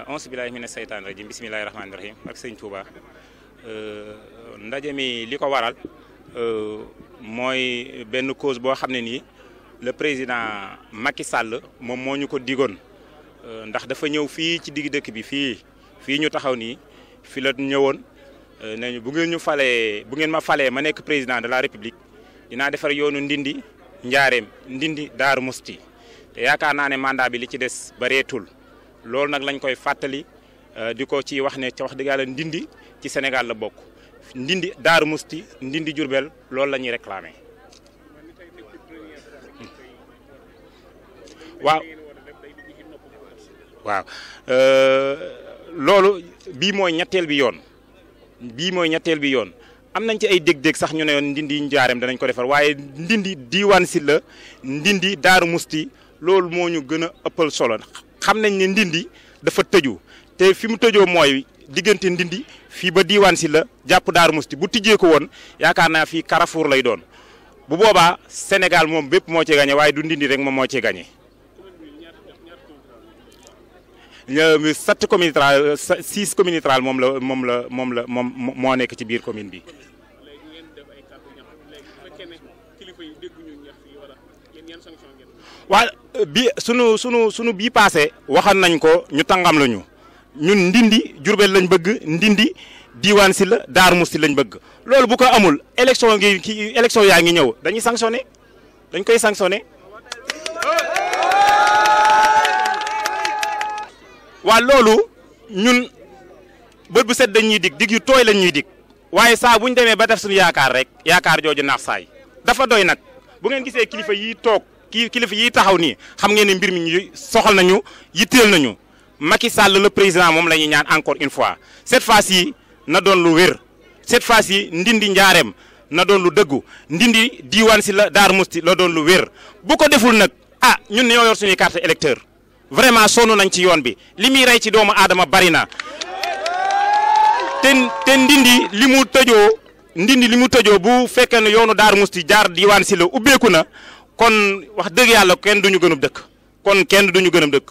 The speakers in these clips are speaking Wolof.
auzu billaahi mina seytaani rajiim bismillaahi rahmaani rahiim ak sëñ Touba ndaje mi li ko waral mooy benn cause boo xam ne nii le président Macky Sall moom moo ñu ko digoon ndax dafa ñëw fii ci digg dëkk bi fii ñu taxaw nii fi la ñëwoon nañu bu ngeen ma falee ma nekk président de la république dinaa defar yoonu Ndindi Njaareem Ndindi Daaru Musti te yaakaar naa ne mandat bi li ci des bareetul loolu nag lañ koy fàttali di ko ci wax ne ca wax dëgg yàlla Ndindi ci Sénégal la bokk Ndindi Daaru Musti Ndindi Jurbel loolu la ñuy réclamer waaw loolu bii mooy ñetteel bi yoon am nañ ci ay dég-dég sax ñu ne yoon Ndindi Njaareem danañ ko defar waaye Ndindi Diiwaan Silla Ndindi Daaru Musti loolu moo ñu gën a ëppal solo xam nañ ne Ndindi dafa tëju te fi mu tëjoo mooy diggante Ndindi fii ba Diiwaan Silla jàpp Daaru Musti bu tijjee ko woon yaakaar naa fii Carrefour lay doon bu boobaa Sénégal moom bépp moo ci gagné waaye du Ndindi rek moom moo ci gagné. 7 communes rurales 6 communes rurales moom moo nekk ci biir commune bi. waa bi sunu bii passé waxoon nañ ko ñu tàngam lañu ñun Ndindi Jurbel lañ bëgg Ndindi Diiwaan Silla Daaru Musti lañ bëgg loolu bu ko amul élection yaa ngi ñëw dañ koy sanctionné waa loolu ñun bët bu set dañuy dig yu tooy lañ ñuy dig waaye saa bu ñu demee ba def suñu yaakaar rek yaakaar jooju naax saay dafa doy nag bu ngeen gisee kilifa yi toog kilifa yi taxaw nii xam ngeen ne mbir mi ñu soxal nañu yitteel nañu Macky Sall le président moom la ñuy ñaan encore une fois cette fois-ci na doon lu wér cette fois-ci Ndindi Njaareem na doon lu dëggu Ndindi Diiwaan Silla Daaru Musti la doon lu wér bu ko deful nag ñun ñoo yor suñuy carte électeur vraiment sonn nañ ci yoon bi li muy rey ci doomu aadama bari na te Ndindi li mu tëjoo bu fekkee ne yoonu Daaru Musti jaar Diiwaan Silla ubbeeku na kon wax dëgg yàlla kenn duñu gënub dëkk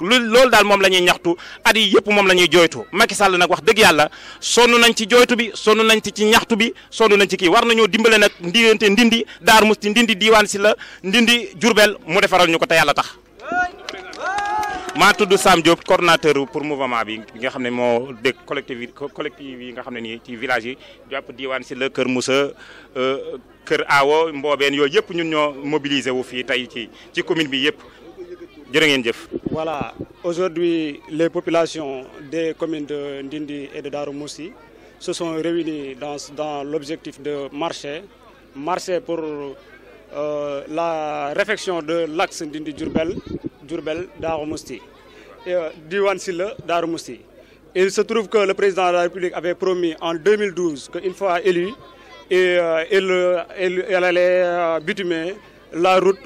loolu daal moom la ñuy ñaxtu at yi yëpp moom la ñuy jooytu Macky Sall nag wax dëgg yàlla sonn nañ ci jooytu bi sonn nañ ci ñaxtu bi sonn nañ ci kii war nañoo dimbale nag diggante Ndindi Daaru Musti Ndindi Diiwaan Silla Ndindi Jurbel mu defaral ñu ko te yàlla tax. maa tudd Sam Diop coordonnateur pour mouvement bi nga xam ne moo dëkk collectif yi nga xam ne nii ci village yi jàpp Diiwaan Silla Kër Moussa Kër Awo Mboobeen yooyu yëpp ñun ñoo mobilisé wu fii tey ci commune bi yëpp jërë ngeen jëf. Voilà, aujourd'hui les populations des communes de Ndindi et de Darou Moussi se sont réunies dans l'objectif de marcher pour la réfection de l'axe Ndindi Diourbel Darou Moussi et Diiwaan Silla Darou Moussi. Il se trouve que le président de la République avait promis en 2012 qu'une fois élu, elle allait bitumer la route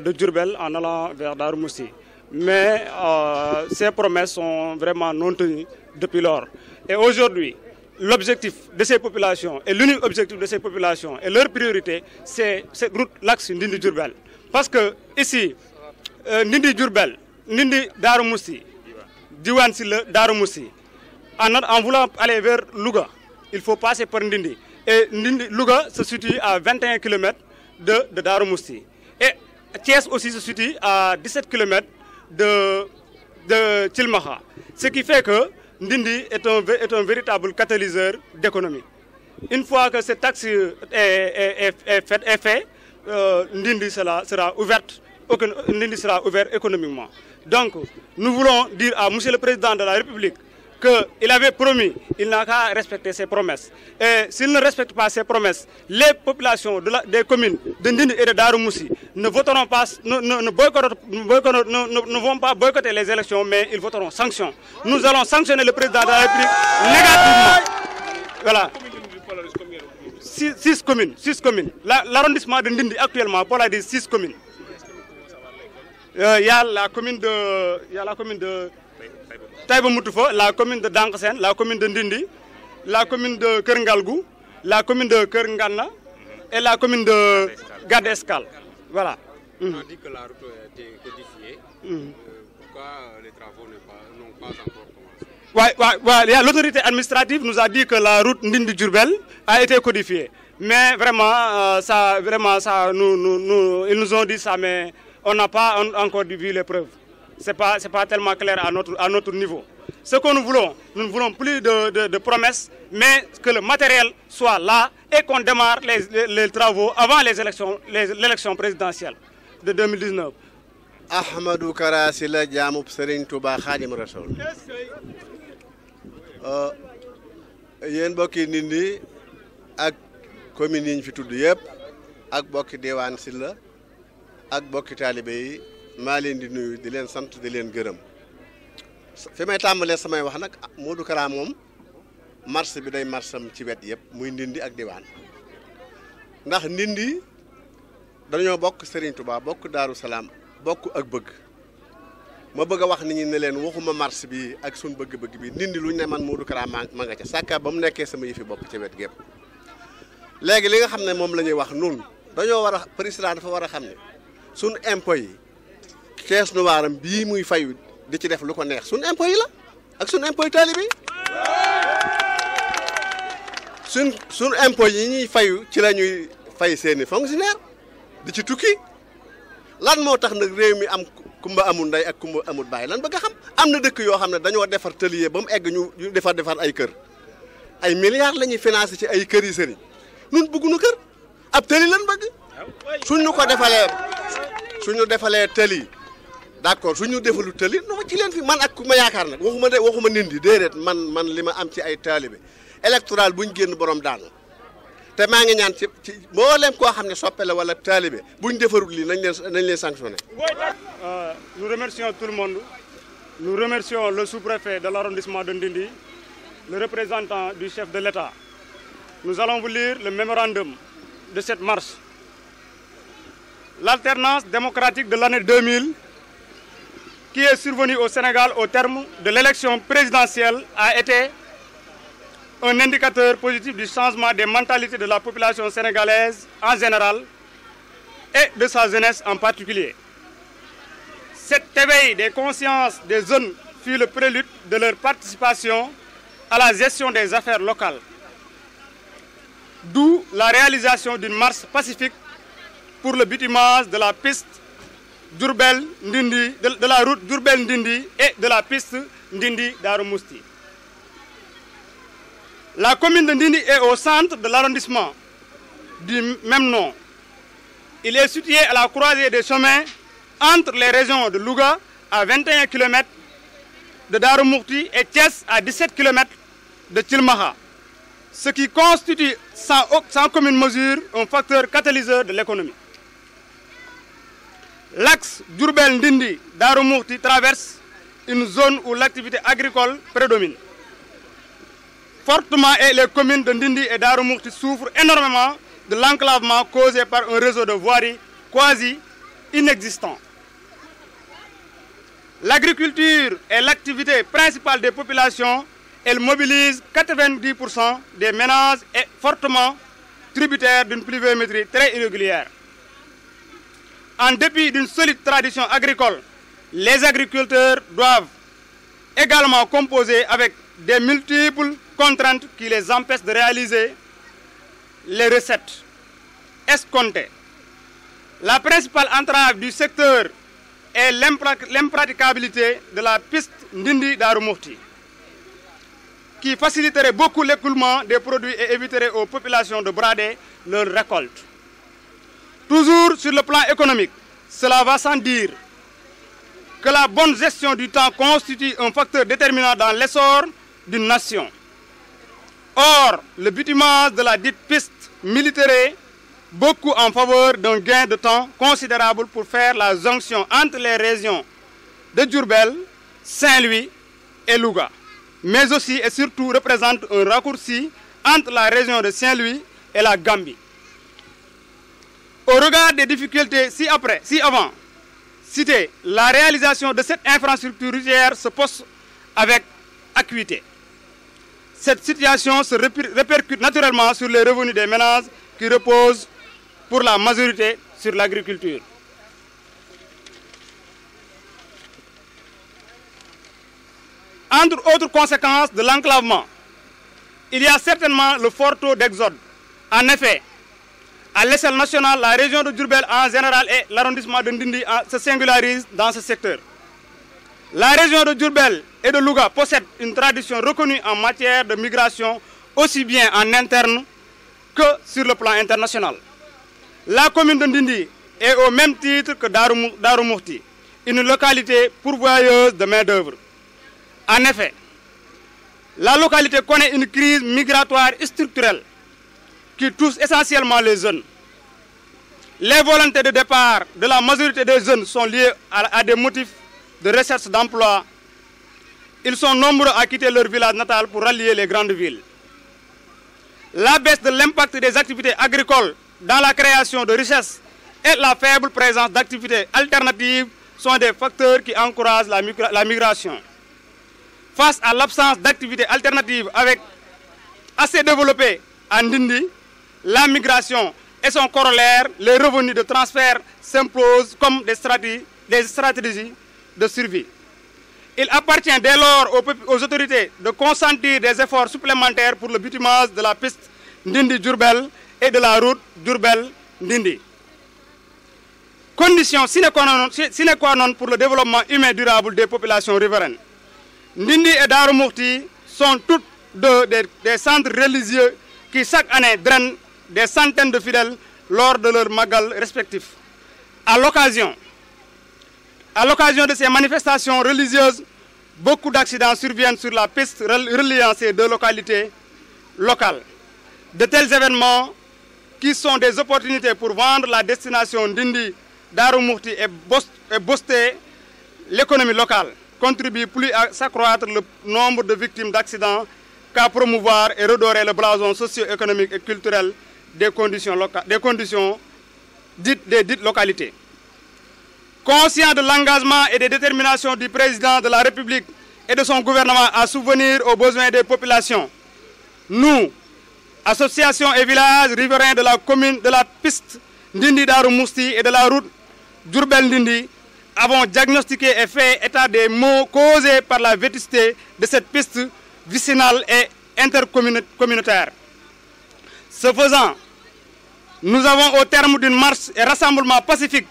de Diourbel en allant vers Darou Moussi. Mais ces promesses sont vraiment non tenues depuis lors. Et aujourd'hui, l'objectif de ces populations et l'unique objectif de ces populations et leur priorité, c'est cette route, l'axe Ndindi Diourbel. Parce que ici, Ndindi Diourbel, Ndindi Darou Moussi, Diiwaan Silla Darou Moussi, en voulant aller vers Louga, il faut passer par Ndindi. Et Ndindi, Louga se situe à 21 km de Darou Moussi. Et Thiès aussi se situe à 17 km de Thilmakha. Ce qui fait que Ndindi est un véritable catalyseur d'économie. Une fois que cet axe est fait, Ndindi sera ouverte Ndindi sera ouvert économiquement. Donc, nous voulons dire à M. le Président de la République qu'il avait promis, il n'a qu'à respecter ses promesses. Et s'il ne respecte pas ses promesses, les populations des communes de Ndindi et de Darou Moussi ne voteront pas, ne vont pas boycotter les élections, mais ils voteront sanction. Nous allons sanctionner le Président de la République négativement. Voilà. 6 communes. L'arrondissement de Ndindi actuellement, pour la dire 6 communes. Il y a la commune de Taïba Moutoufa, la commune de Dankasen, la commune de Ndindi, la commune de Kerngalgou, la commune de Kerngana et la commune de Gardescal. Voilà. On a dit que la route a été codifiée. Pourquoi les travaux n'ont pas encore commencé? L'autorité administrative nous a dit que la route Ndindi-Djurbel a été codifiée. Mais vraiment, ils nous ont dit ça, mais on n'a pas encore vu les preuves. Ce n'est pas tellement clair à notre niveau. Ce que nous ne voulons plus de promesses, mais que le matériel soit là et qu'on démarre les travaux avant l'élection présidentielle de 2019. Ahmadou Kara Sylla jaamub Serigne Touba Khadim Rassoul. Yéen bokki Ndindi ak commune yi ñu fi tudd yëpp ak bokki Dewane Sylla ak bokki taalibe yi maa leen di nuyu di leen sant di leen gërëm fi may tàmbalee samay wax nag Modou Kara moom marché bi day marcham ci wet yëpp muy Ndindi ak Dewane ndax Ndindi dañoo bokk Serigne Touba bokk Darou Salaam bokk ak bëgg ma bëgg a wax nit ñi ne leen waxuma marché bi ak suñ bëgg-bëgg bi Ndindi lu ñu ne man Modou Kara ma nga ca sàkka ba mu nekkee sama yëfi bopp ci wet gépp léegi li nga xam ne moom la ñuy wax nun dañoo war a président dafa war a xam ne suñ impôt yi caisse noire am bii muy fayu di ci def lu ko neex suñ impôt yi la ak suñ impôt yi taalibe yi suñ impôt yi ñuy fayu ci la ñuy fay seeni fonctionnaire di ci tukki lan moo tax nag réew mi am kumba amul ndey ak kumba amul bàyyi lan bëgg a xam am na dëkk yoo xam ne dañoo defar tëlier ba mu egg ñu defar ay kër ay milliards la ñuy financé ci ay kër yi sëriñ nun bëgguñu kër ab tëli lan bëgg suñu defalee tëli d'accord suñu defalu tëli non ci leen fi man ak ku ma yaakaar nag waxuma Ndindi déedéet man li ma am ci ay taalibe électoral buñ génn borom daanu te maa ngi ñaan ci mboolem koo xam ne soppe la wala taalibe buñ defarul lii nañ leen sanctionné. Nous remercions tout le monde. Nous remercions le sous-préfet de l'arrondissement de Ndindi, le représentant du chef de l'État. Nous allons vous lire le mémorandum de cette marche. L'alternance démocratique de l'année 2000, qui est survenue au Sénégal au terme de l'élection présidentielle, a été un indicateur positif du changement des mentalités de la population sénégalaise en général et de sa jeunesse en particulier. Cet éveil des consciences des jeunes fut le prélude de leur participation à la gestion des affaires locales. D'où la réalisation d'une marche pacifique pour le bitumage de la piste Diourbel-Ndindi, de la route Diourbel-Ndindi et de la piste Ndindi-Darou Mousty. La commune de Ndindi est au centre de l'arrondissement du même nom. Il est situé à la croisée des chemins entre les régions de Louga à 21 km, de Darou Mousty et Thiès à 17 km de Thilmakha, ce qui constitue sans commune mesure un facteur catalyseur de l'économie. L'axe Diourbel-Ndindi-Darou Mousty traverse une zone où l'activité agricole prédomine fortement et les communes de Ndindi et Darou Mousty souffrent énormément de l'enclavement causé par un réseau de voiries quasi inexistant. L'agriculture est l'activité principale des populations. Elle mobilise 90% des ménages et fortement tributaires d'une pluviométrie très irrégulière. En dépit d'une solide tradition agricole, les agriculteurs doivent également composer avec des multiples contraintes qui les empêchent de réaliser les recettes escomptées. La principale entrave du secteur est l'impraticabilité de la piste Ndindi-Darou Mousty, qui faciliterait beaucoup l'écoulement des produits et éviterait aux populations de brader leur récolte. Toujours sur le plan économique, Cela va sans dire que la bonne gestion du temps constitue un facteur déterminant dans l'essor d'une nation. Or, le bitumage de la dite piste militaire beaucoup en faveur d'un gain de temps considérable pour faire la jonction entre les régions de Diourbel, Saint-Louis et Louga, mais aussi et surtout représente un raccourci entre la région de Saint-Louis et la Gambie. Au regard des difficultés ci-avant citées, la réalisation de cette infrastructure routière se pose avec acuité. Cette situation se répercute naturellement sur les revenus des ménages qui reposent pour la majorité sur l'agriculture. Entre autres conséquences de l'enclavement, il y a certainement le fort taux d'exode. En effet, à l'échelle nationale, la région de Diourbel en général et l'arrondissement de Ndindi se singularisent dans ce secteur. La région de Diourbel et de Louga possède une tradition reconnue en matière de migration, aussi bien en interne que sur le plan international. La commune de Ndindi est au même titre que Darou Mouhty, une localité pourvoyeuse de main-d'œuvre. En effet, la localité connaît une crise migratoire structurelle qui touche essentiellement les jeunes. Les volontés de départ de la majorité des jeunes sont liées à des motifs de recherche d'emploi. Ils sont nombreux à quitter leur village natal pour rallier les grandes villes. La baisse de l'impact des activités agricoles dans la création de richesses et la faible présence d'activités alternatives sont des facteurs qui encouragent la migration. Face à l'absence d'activités alternatives assez développées à Ndindi, la migration et son corollaire, les revenus de transfert s'imposent comme des stratégies de survie. Il appartient dès lors aux autorités de consentir des efforts supplémentaires pour le bitumage de la piste Ndindi-Diourbel et de la route Diourbel-Ndindi. Condition sine qua non pour le développement humain durable des populations riveraines. Ndindi et Darou Mouhty sont toutes deux des centres religieux qui chaque année drainent des centaines de fidèles lors de leurs magal respectifs. À l'occasion de ces manifestations religieuses, beaucoup d'accidents surviennent sur la piste reliant ces deux localités locales. De tels événements, qui sont des opportunités pour vendre la destination d'Indi, Darou Mouhty et booster l'économie locale, contribuent plus à s'accroître le nombre de victimes d'accidents qu'à promouvoir et redorer le blason socio-économique et culturel des conditions dites localités. Conscient de l'engagement et des déterminations du président de la République et de son gouvernement à souvenir aux besoins des populations, nous, associations et villages riverains de la commune de la piste Ndindi Darou Mouhty et de la route Diourbel-Ndindi, avons diagnostiqué et fait état des maux causés par la vétusté de cette piste vicinale et intercommunautaire. Ce faisant, nous avons, au terme d'une marche et rassemblement pacifique,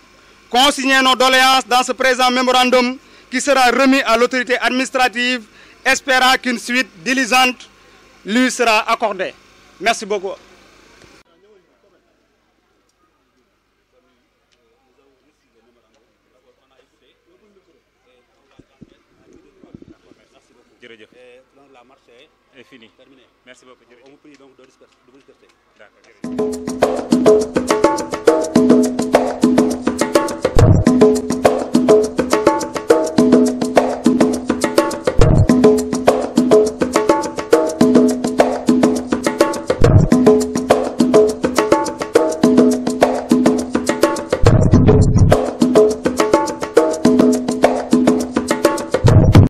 consigné nos doléances dans ce présent mémorandum qui sera remis à l'autorité administrative, espérant qu'une suite diligente lui sera accordée. Merci beaucoup. La marche est finie. Terminé. Merci beaucoup. On vous prie donc de vous disperser. D'accord.